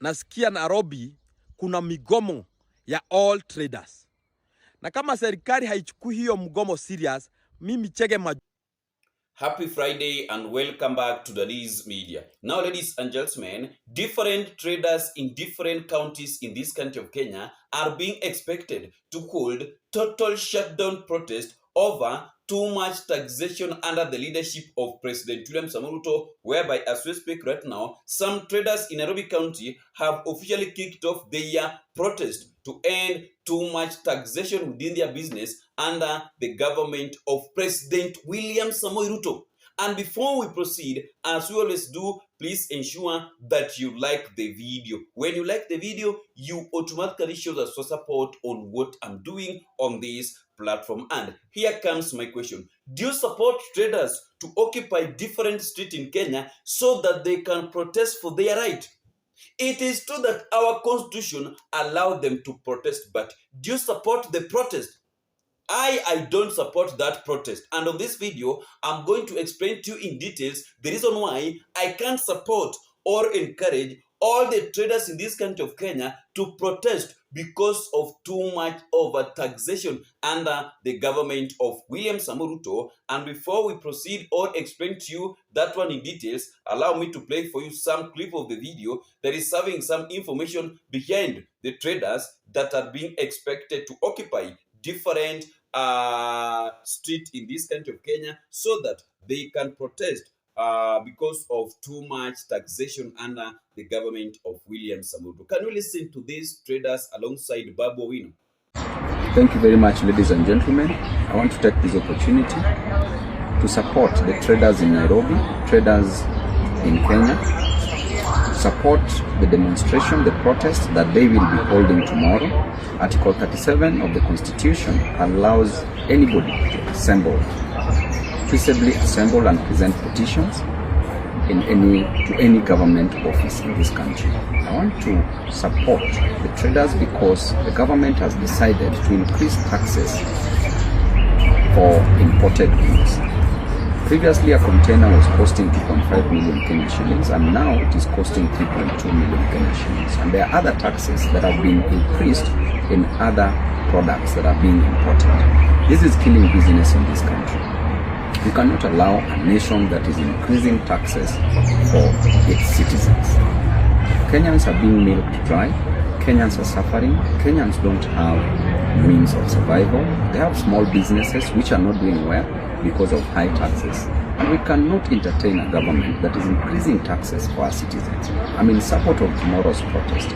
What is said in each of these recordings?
nasikia Nairobi kuna migomo ya all traders. Na kama serikali haichukui hiyo mgomo serious, mimi chege Happy Friday and welcome back to the News Media. Now, ladies and gentlemen, different traders in different counties in this country of Kenya are being expected to hold total shutdown protest over too much taxation under the leadership of President William Ruto, whereby as we speak right now, some traders in Nairobi County have officially kicked off their protest to end too much taxation within their business under the government of President William Ruto. And before we proceed, as we always do, please ensure that you like the video. When you like the video, you automatically show us your support on what I'm doing on this platform. And here comes my question. Do you support traders to occupy different streets in Kenya so that they can protest for their right? It is true that our constitution allows them to protest, but do you support the protest? I don't support that protest, and on this video I'm going to explain to you in details the reason why I can't support or encourage all the traders in this country of Kenya to protest because of too much over taxation under the government of William Ruto. And before we proceed or explain to you that one in details, allow me to play for you some clip of the video that is serving some information behind the traders that are being expected to occupy different street in this country of Kenya so that they can protest because of too much taxation under the government of William Ruto. Can you listen to these traders alongside Babu? Thank you very much, ladies and gentlemen. I want to take this opportunity to support the traders in Nairobi, traders in Kenya, support the demonstration, the protest that they will be holding tomorrow. Article 37 of the Constitution allows anybody to assemble, peaceably assemble and present petitions to any government office in this country. I want to support the traders because the government has decided to increase taxes for imported goods. Previously, a container was costing 2.5 million Kenya shillings, and now it is costing 3.2 million Kenya shillings. And there are other taxes that have been increased in other products that are being imported. This is killing business in this country. You cannot allow a nation that is increasing taxes for its citizens. Kenyans are being milked dry. Kenyans are suffering. Kenyans don't have means of survival. They have small businesses which are not doing well because of high taxes. And we cannot entertain a government that is increasing taxes for our citizens. I'm in support of tomorrow's protest.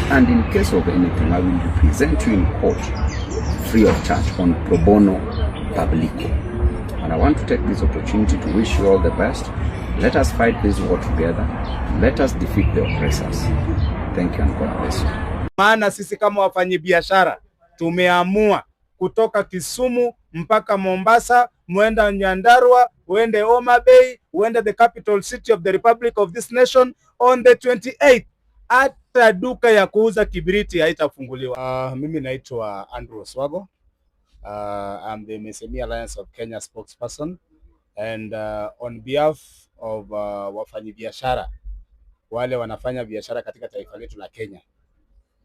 And in case of anything, I will represent you in court free of charge on pro bono publico. And I want to take this opportunity to wish you all the best. Let us fight this war together. Let us defeat the oppressors. Thank you and God bless you. Maana sisi kama wafanyabiashara tumeamua kutoka Kisumu mpaka Mombasa, muenda Nyandarua, uende Homa Bay, uende the capital city of the Republic of this nation on the 28th. Hata duka ya kuuza kibiriti haitafunguliwa. Mimi naitwa Andrew Swago. I'm the MSME Alliance of Kenya spokesperson, and on behalf of wafanyabiashara wale wanafanya biashara katika taifa letu la Kenya,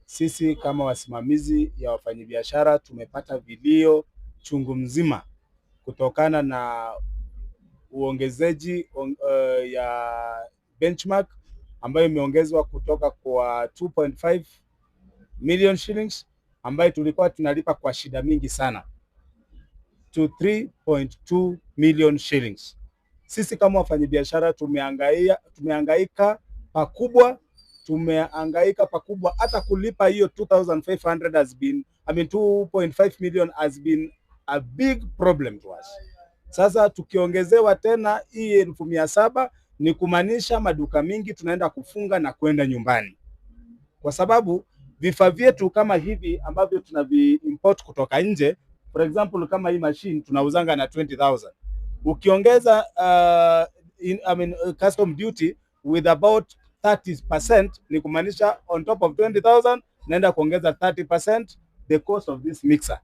sisi kama wasimamizi ya wafanyabiashara tumepata vilio chungu mzima kutokana na uongezeji ya benchmark ambayo imeongezwa kutoka kwa 2.5 million shillings ambayo tulikuwa tunalipa kwa shida mingi sana to 3.2 million shillings. Sisi kama wafanyabiashara tumehangaika pakubwa hata kulipa hiyo 2,500 has been, 2.5 million has been a big problem to us. Sasa tukiongezewa tena hii 700 ni kumaanisha maduka mingi tunaenda kufunga na kwenda nyumbani, kwa sababu vifaa vyetu kama hivi ambavyo tunavi-import kutoka nje, for example kama hii machine tunauzanga na 20,000. Ukiongeza custom duty with about 30%, ni kumaanisha on top of 20,000 naenda kuongeza 30% the cost of this mixer.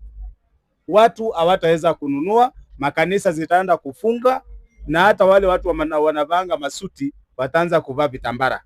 Watu hawataweza kununua, makanisa zitaenda kufunga, na hata wale watu wanavanga masuti wataanza kuvaa vitambara.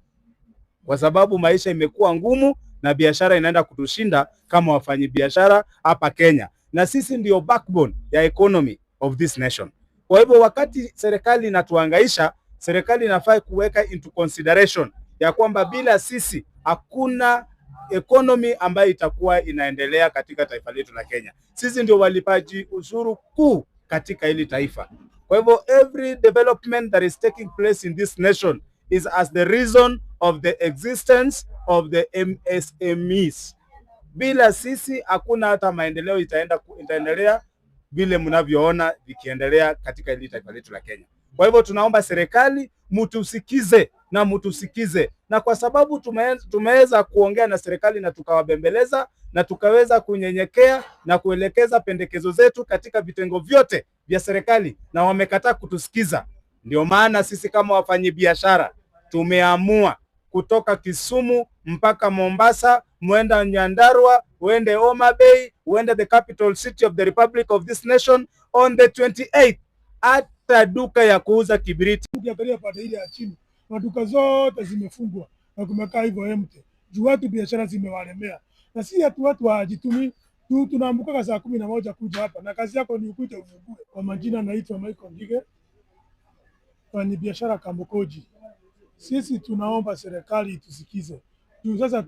kwa sababu maisha imekuwa ngumu na biashara inaenda kutushinda kama wafanyabiashara hapa Kenya, na sisi ndio backbone ya economy of this nation. Kwa hivyo wakati serikali inatuhangaisha, serikali inafaa kuweka into consideration ya kwamba bila sisi hakuna economy ambayo itakuwa inaendelea katika taifa letu la Kenya. Sisi ndio walipaji ushuru kuu katika hili taifa. Kwa hivyo every development that is taking place in this nation is as the reason of the existence of the MSMEs. Bila sisi hakuna hata maendeleo itaendelea vile mnavyoona vikiendelea katika hili taifa letu la Kenya. Kwa hivyo tunaomba serikali mtusikize na mtusikize, na kwa sababu tumeweza kuongea na serikali na tukawabembeleza na tukaweza kunyenyekea na kuelekeza pendekezo zetu katika vitengo vyote vya serikali na wamekataa kutusikiza. Ndio maana sisi kama wafanyabiashara tumeamua kutoka Kisumu mpaka Mombasa, mwenda Nyandarua, uende Homa Bay, uende the capital city of the Republic of this nation on the 28th. Hata duka ya kuuza kibiriti, ukiangalia pande ile ya chini maduka zote zimefungwa na kumekaa hivyo empty juu watu biashara zimewalemea, na si watu hawajitumi tu. Tunaambuka saa 11 kuja hapa na kazi yako ni ukuje ufungue. Kwa majina naitwa Michael Ngige, ni biashara Kambokoji. Sisi tunaomba serikali tusikize juu sasa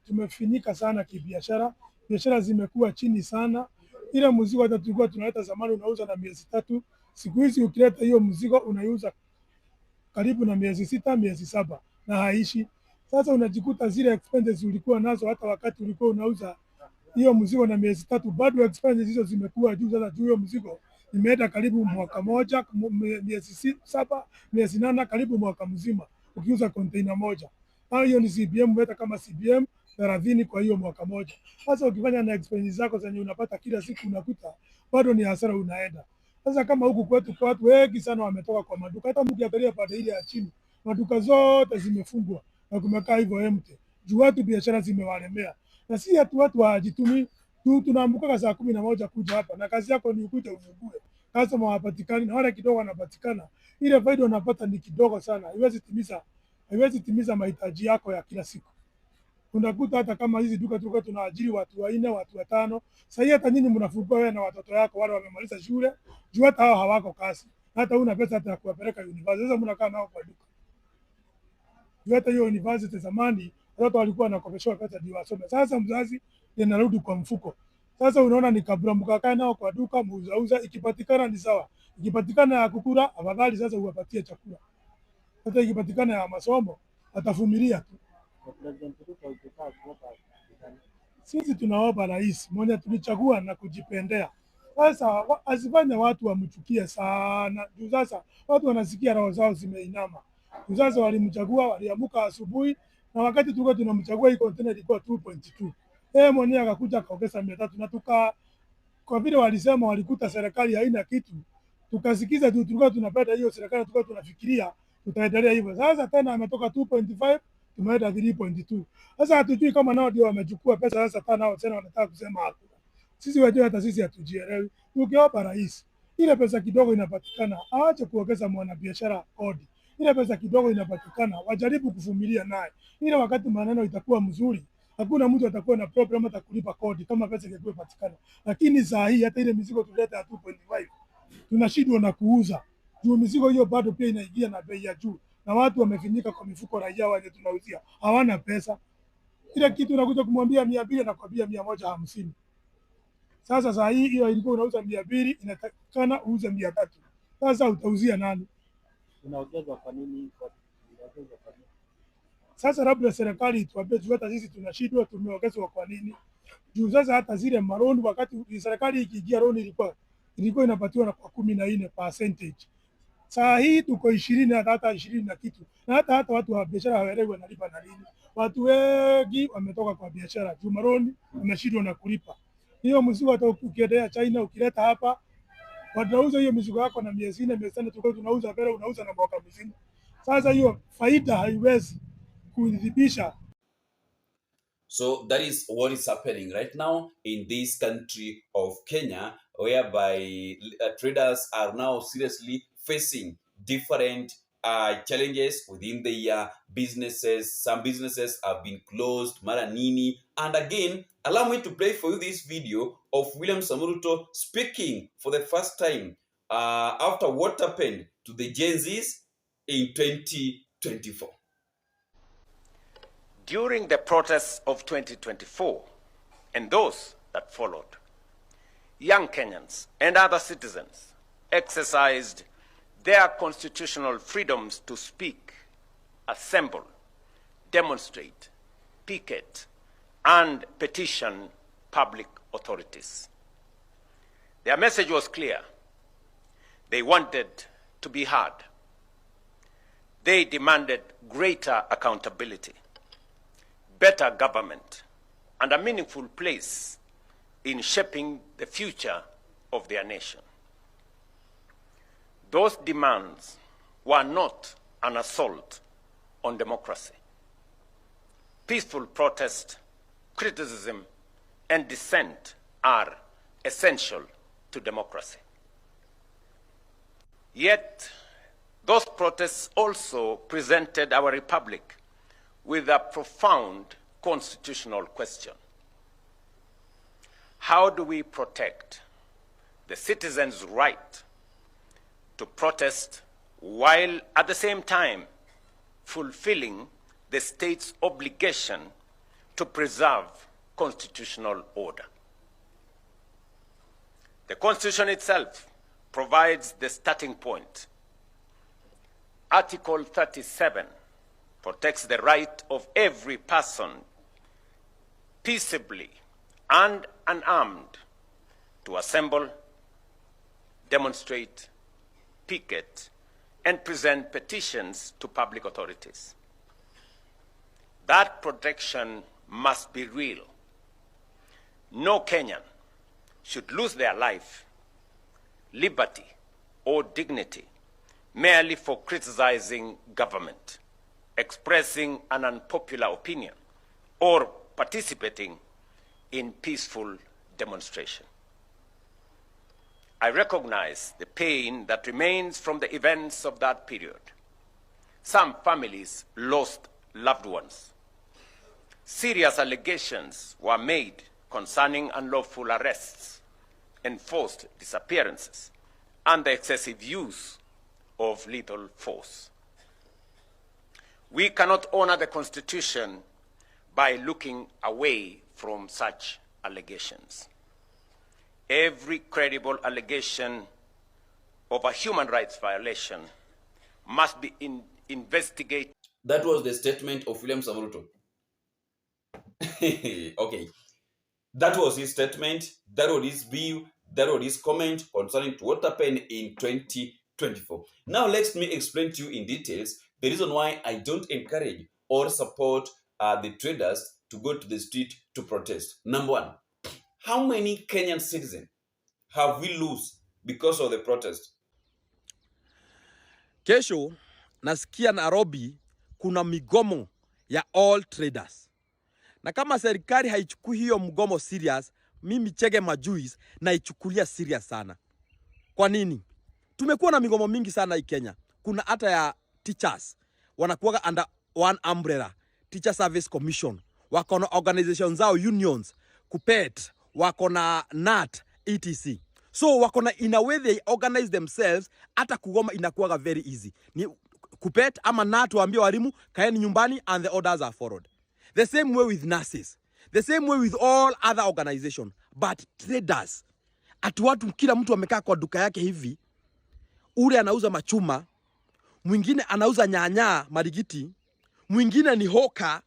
tumefinyika sana kibiashara, biashara zimekuwa chini sana. Ile mzigo hata tulikuwa tunaleta zamani unauza na miezi 3, siku hizi ukileta hiyo mzigo unaiuza karibu na miezi 6, miezi 7 na haishi. Sasa unajikuta zile expenses ulikuwa nazo hata wakati ulikuwa unauza hiyo mzigo na miezi 3, bado expenses hizo zimekuwa juu. Sasa juu hiyo mzigo imeenda karibu mwaka moja, miezi 7, miezi 8, karibu mwaka mzima ukiuza container moja. Hiyo ni CBM, umeweka kama CBM 30 kwa hiyo mwaka moja. Sasa ukifanya na expenses zako zenye unapata kila siku, unakuta bado ni hasara unaenda. Sasa kama huku kwetu kwa watu wengi sana wametoka kwa maduka, hata mkiangalia pande ile ya chini maduka zote zimefungwa na kumekaa hivyo empty juu watu biashara zimewalemea, na si watu hawajitumi tu. Tunaambuka saa 11 kuja hapa na kazi yako ni ukuje ufungue, customer hawapatikani, na wale kidogo wanapatikana, ile faida unapata ni kidogo sana, haiwezi timiza mahitaji yako ya kila siku. Unakuta hata kama hizi duka tulikuwa tunaajiri watu 4, watu 5, sasa hata nyinyi mnafungua wewe na watoto yako wale wamemaliza shule, juu hata hao hawako kazi, hata una pesa hata ya kuwapeleka university. Sasa mnakaa nao kwa duka. Hata hiyo university zamani watoto walikuwa wanakopeshwa pesa ndio wasome, sasa mzazi yanarudi kwa mfuko. Sasa unaona ni kabla mkakaa nao kwa duka muuza, ikipatikana ni sawa, ikipatikana ya kukula afadhali sasa uwapatie chakula, hata ikipatikana ya masomo atavumilia tu. Sisi tunaomba rais mwenye tulichagua na kujipendea, sasa asifanye watu wamchukie sana juu sasa watu wanasikia roho zao zimeinama. Sasa walimchagua, waliamuka asubuhi, na wakati tulikuwa tunamchagua hii container ilikuwa 2.2, yeye mwenyewe akakuja akaongeza 300, na kwa vile walisema walikuta serikali haina kitu, tukasikiza tu, tulikuwa tunapenda hiyo serikali, tulikuwa tunafikiria tutaendelea hivyo. Sasa tena ametoka 2.5 tumeenda 3.2. Sasa hatujui kama nao ndio wamechukua pesa. Sasa tena nao tena wanataka kusema hakuna. Sisi wenyewe hata sisi hatujielewi. Tukiomba rais ile pesa kidogo inapatikana, aache kuongeza mwanabiashara kodi. Ile pesa kidogo inapatikana, wajaribu kuvumilia naye, ile wakati maneno itakuwa mzuri, hakuna mtu atakuwa na problem hata kulipa kodi kama pesa ingekuwa patikana. Lakini saa hii hata ile mizigo tuleta ya 2.5 tunashindwa na kuuza juu mizigo hiyo bado pia inaingia na bei ya juu, na watu wamefinyika kwa mifuko, raia wale tunauzia hawana pesa. Kila kitu unakuja kumwambia 200 na kwambia 150. Sasa saa hii hiyo ilikuwa unauza 200 inatakana uuze 300. Sasa utauzia nani? Unaongezwa kwa nini? Sasa labda serikali ituambie juu hata sisi tunashindwa, tumeongezwa kwa nini? Juu sasa hata zile maroni wakati serikali ikiingia roni ilikuwa inapatiwa na kwa 14%. Saa hii tuko 20 hata 20 na kitu. Na hata watu wa biashara hawaelewi wanalipa na nini. Watu wengi wametoka kwa biashara. Juu maroni wameshindwa na kulipa. Hiyo mzigo hata ukiendea China ukileta hapa wanauza hiyo mizigo yako na miezi 4, miezi 5 tulikuwa tunauza mbele, unauza na mwaka mzima. Sasa hiyo faida haiwezi kuidhibisha. So that is what is happening right now in this country of Kenya, whereby traders are now seriously facing different challenges within the year. Some businesses have been closed, mara nini. And again, allow me to play for you this video of William Samoei Ruto speaking for the first time after what happened to the Gen Zs in 2024. During the protests of 2024 and those that followed, young Kenyans and other citizens exercised their constitutional freedoms to speak, assemble, demonstrate, picket, and petition public authorities. Their message was clear. They wanted to be heard. They demanded greater accountability, better government, and a meaningful place in shaping the future of their nation. Those demands were not an assault on democracy. Peaceful protest, criticism, and dissent are essential to democracy. Yet, those protests also presented our republic with a profound constitutional question. How do we protect the citizens' right to protest while at the same time fulfilling the state's obligation to preserve constitutional order? The Constitution itself provides the starting point. Article 37 protects the right of every person peaceably and unarmed to assemble, demonstrate, picket, and present petitions to public authorities. That protection must be real. No Kenyan should lose their life, liberty, or dignity merely for criticizing government, expressing an unpopular opinion, or participating in peaceful demonstration. I recognize the pain that remains from the events of that period. Some families lost loved ones. Serious allegations were made concerning unlawful arrests, enforced disappearances, and the excessive use of lethal force. We cannot honor the Constitution by looking away from such allegations. Every credible allegation of a human rights violation must be investigated. That was the statement of William Samoei Ruto. Okay. That was his statement, that was his view, that was his comment concerning what happened in 2024. Now let me explain to you in details the reason why I don't encourage or support the traders to go to the street to protest. Number one, how many Kenyan citizens have we lost because of the protest? Kesho nasikia Nairobi kuna migomo ya all traders. Na kama serikali haichukui hiyo mgomo serious, mimi Chege Majuis naichukulia serious sana. Kwa nini? Tumekuwa na migomo mingi sana hii Kenya. Kuna hata ya teachers wanakuwa under one umbrella, Teacher Service Commission. Wako na organizations zao, unions, KUPPET, wako na NAT, etc. So wako na, in a way they organize themselves, hata kugoma inakuwa very easy. Ni KUPPET ama NAT waambie walimu kaeni nyumbani and the orders are followed. The same way with nurses. The same way with all other organizations. But traders, ati watu kila mtu amekaa kwa duka yake hivi, ule anauza machuma, mwingine anauza nyanya marigiti, mwingine ni hoka,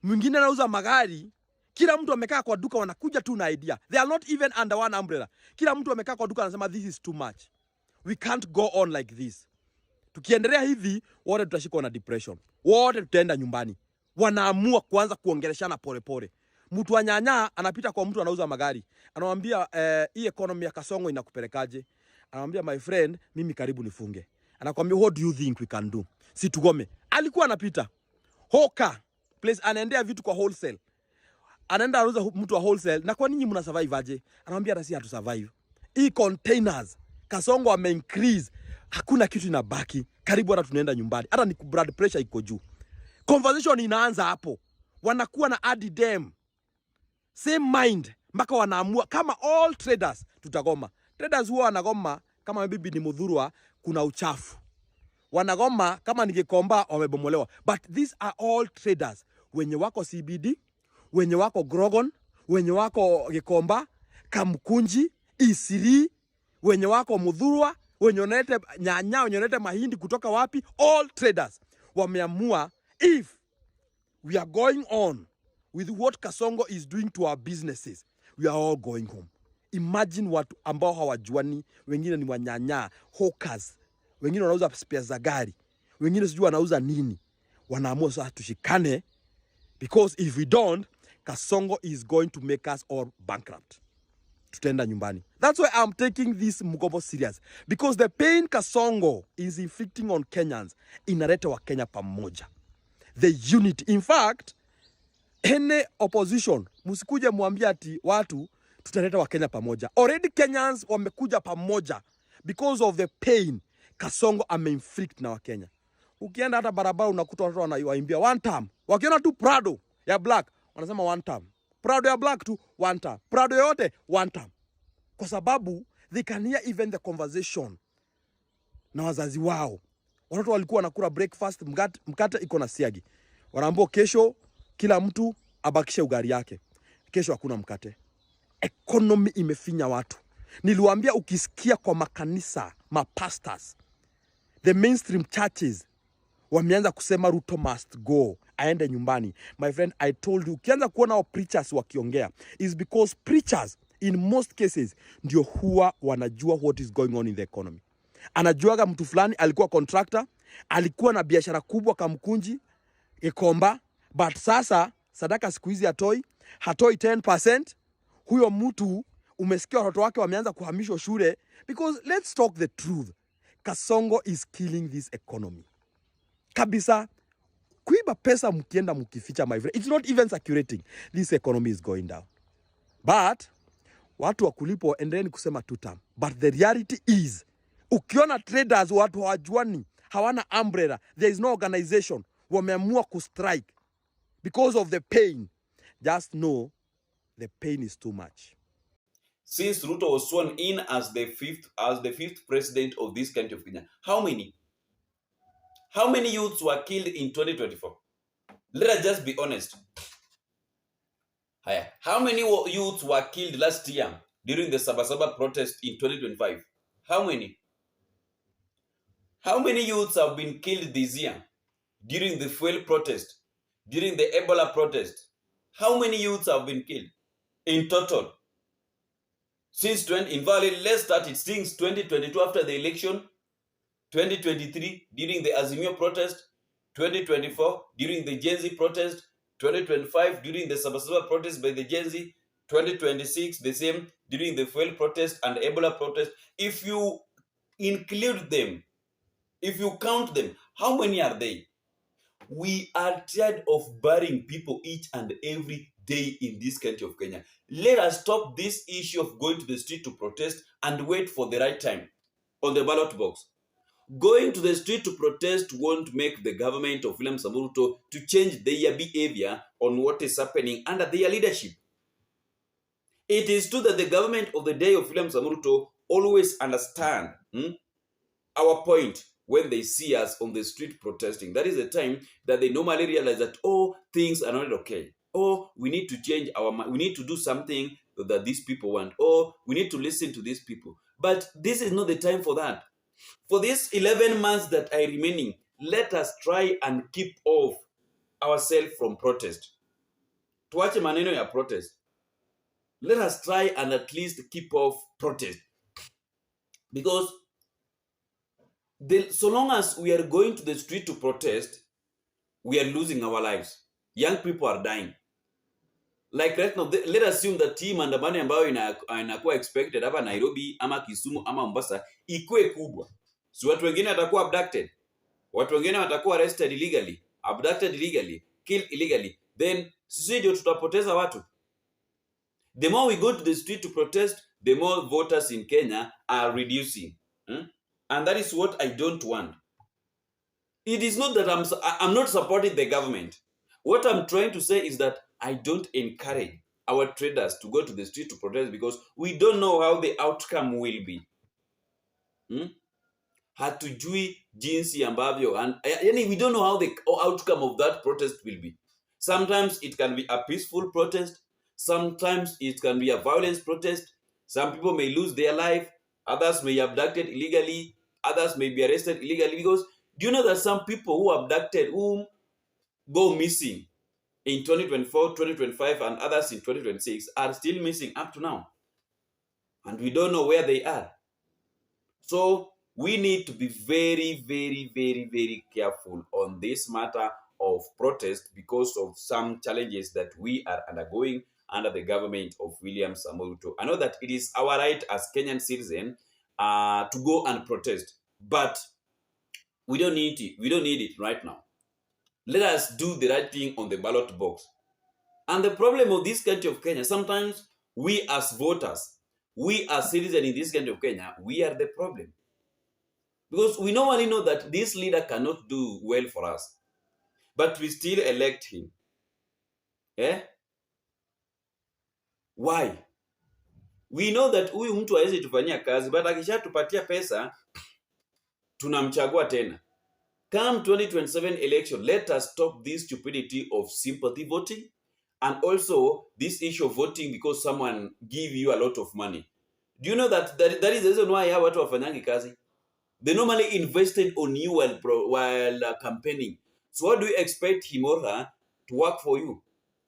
mwingine anauza magari. Kila mtu amekaa kwa duka, wanakuja tu na idea. They are not even under one umbrella. Kila mtu amekaa kwa duka anasema this is too much. We can't go on like this. Tukiendelea hivi, wote tutashikwa na depression. Wote tutaenda nyumbani. Wanaamua kuanza kuongeleshana pole pole. Mtu wa nyanya anapita kwa mtu anauza magari. Anamwambia hii economy ya Kasongo inakupelekaje? Anamwambia my friend, mimi karibu nifunge. Anakuambia what do you think we can do? Si tugome. Alikuwa anapita. Hoka place anaendea vitu kwa wholesale. Anaenda anauza mtu wa wholesale, na kwa nini mna survive aje? Anamwambia hata si hatu survive. Hii containers Kasongo ame increase hakuna kitu inabaki, karibu hata tunaenda nyumbani, hata ni blood pressure iko juu. Conversation inaanza hapo, wanakuwa na addendum same mind mpaka wanaamua kama all traders tutagoma. Traders huwa wanagoma kama bibi ni mudhurwa, kuna uchafu, wanagoma kama ni Gikomba wamebomolewa. But these are all traders wenye wako CBD, wenye wako Grogon, wenye wako Gikomba, Kamkunji, Isiri, wenye wako Mudhurwa, wenye wanalete nyanya, wenye wanalete mahindi kutoka wapi. All traders wameamua, if we are going on with what Kasongo is doing to our businesses, we are all going home. Imagine watu ambao hawajuani, wengine ni wanyanya, hawkers, wengine wanauza spare za gari, wengine sijui wanauza nini. Wanaamua sasa tushikane, because if we don't, Kasongo is going to make us all bankrupt. Tutaenda nyumbani. That's why I'm taking this mgomo serious, because the pain Kasongo is inflicting on Kenyans inaleta wa Kenya pamoja. The unity. In fact, any opposition, musikuje muambia ati watu tutaleta wa Kenya pamoja. Already Kenyans wamekuja pamoja because of the pain Kasongo ameinflict na wa Kenya. Ukienda hata barabara unakuta watu wanaimbia one time. Wakiona tu Prado ya black, wanasema one time. Prado ya black tu one time. Prado yote one time. Kwa sababu they can hear even the conversation na wazazi wao. Watoto walikuwa wanakula breakfast, mkate iko na siagi. Wanaambiwa kesho kila mtu abakishe ugali yake. Kesho hakuna mkate. Economy imefinya watu. Niliwaambia ukisikia kwa makanisa, mapastors, the mainstream churches wameanza kusema Ruto must go, aende nyumbani. My friend, I told you, ukianza kuona wa preachers wakiongea, is because preachers in most cases ndio huwa wanajua what is going on in the economy. Anajuaga mtu fulani alikuwa contractor, alikuwa na biashara kubwa Kamkunji, Gikomba, but sasa sadaka siku hizi hatoi 10%. Huyo mtu umesikia watoto wake wameanza kuhamishwa shule, because let's talk the truth. Kasongo is killing this economy. Kabisa, kuiba pesa mkienda mkificha, my friend, it's not even circulating. This economy is going down. But watu wa kulipo endeni kusema tutam. But the reality is, ukiona traders watu hawajuani, hawana umbrella, there is no organization, wameamua kustrike because of the pain, just know the pain is too much. Since Ruto was sworn in as the fifth president of this country of Kenya, how many youths were killed in 2024? Let us just be honest. How many youths were killed last year during the Sabasaba protest in 2025? How many? How many youths have been killed this year during the fuel protest, during the Ebola protest? How many youths have been killed in total? Since let's start it since 2022 after the election, 2023 during the Azimio protest, 2024 during the Gen Z protest, 2025 during the Sabasaba protest by the Gen Z, 2026 the same during the fuel protest and Ebola protest. If you include them, if you count them, how many are they? We are tired of burying people each and every day in this country of Kenya. Let us stop this issue of going to the street to protest and wait for the right time on the ballot box. Going to the street to protest won't make the government of William Samoei Ruto to change their behavior on what is happening under their leadership. It is true that the government of the day of William Samoei Ruto always understand our point when they see us on the street protesting. That is the time that they normally realize that, oh, things are not okay. Oh, we need to change our mind. We need to do something that these people want. Oh, we need to listen to these people. But this is not the time for that. For these 11 months that are remaining, let us try and keep off ourselves from protest. Tuache maneno ya protest. Let us try and at least keep off protest. Because so long as we are going to the street to protest, we are losing our lives. Young people are dying. Like right now, let us assume that hii maandamano ambayo inakuwa expected hapa Nairobi ama Kisumu ama Mombasa ikuwe kubwa. So watu wengine watakuwa abducted. Watu wengine watakuwa arrested illegally, abducted illegally, killed illegally. Then sisi ndio tutapoteza watu. The more we go to the street to protest, the more voters in Kenya are reducing. And that is what I don't want. It is not that I'm not supporting the government. What I'm trying to say is that I don't encourage our traders to go to the street to protest because we don't know how the outcome will be. Hatujui jinsi ambavyo, and we don't know how the outcome of that protest will be. Sometimes it can be a peaceful protest, sometimes it can be a violent protest. Some people may lose their life, others may be abducted illegally, others may be arrested illegally. Because do you know that some people who abducted, whom go missing in 2024, 2025, and others in 2026 are still missing up to now, and we don't know where they are. So we need to be very, very, very, very careful on this matter of protest because of some challenges that we are undergoing under the government of William Samoei Ruto. I know that it is our right as Kenyan citizens to go and protest, but we don't need it. We don't need it right now. Let us do the right thing on the ballot box. And the problem of this country of Kenya, sometimes we as voters, we as citizens in this country of Kenya, we are the problem. Because we normally know that this leader cannot do well for us, but we still elect him. Why? We know that huyu mtu hawezi tufanyia kazi, but akishatupatia pesa tunamchagua tena. Come 2027 election, let us stop this stupidity of sympathy voting and also this issue of voting because someone give you a lot of money. Do you know that that is the reason why watu wafanyangi kazi? They normally invested on you while campaigning. So what do you expect him or her to work for you?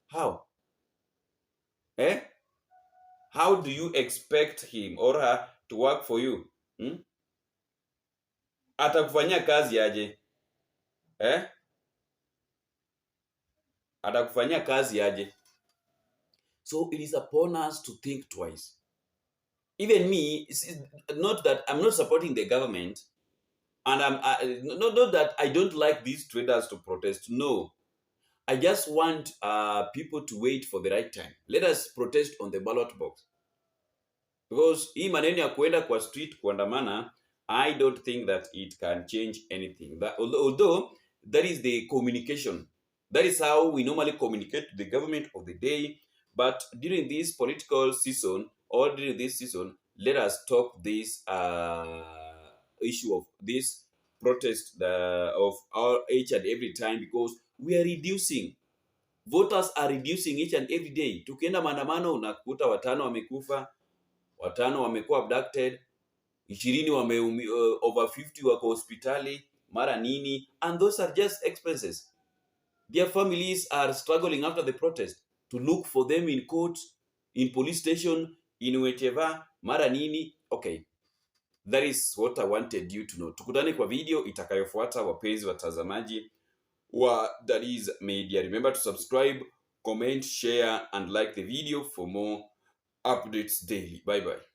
How? How do you expect him or her to work for you? Atakufanyia kazi aje? Atakufanyia kazi aje? So it is upon us to think twice. Even me, not that I'm not supporting the government, and not that I don't like these traders to protest. No, I just want people to wait for the right time. Let us protest on the ballot box. Because hii maneno ya kuenda kwa street kuandamana, I don't think that it can change anything. Although that is the communication. That is how we normally communicate to the government of the day. But during this political season, or during this season, let us stop this issue of this protest of each and every time, because we are reducing. Voters are reducing each and every day. Tukienda maandamano unakuta 5 wamekufa, 5 wamekuwa abducted, 20 over 50 wako hospitali, mara nini, and those are just expenses. Their families are struggling after the protest to look for them in court, in police station, in whatever, mara nini. Okay, that is what I wanted you to know. Tukutane kwa video itakayofuata, wapenzi watazamaji wa Daddy's Media. Remember to subscribe, comment, share and like the video for more updates daily. Bye bye.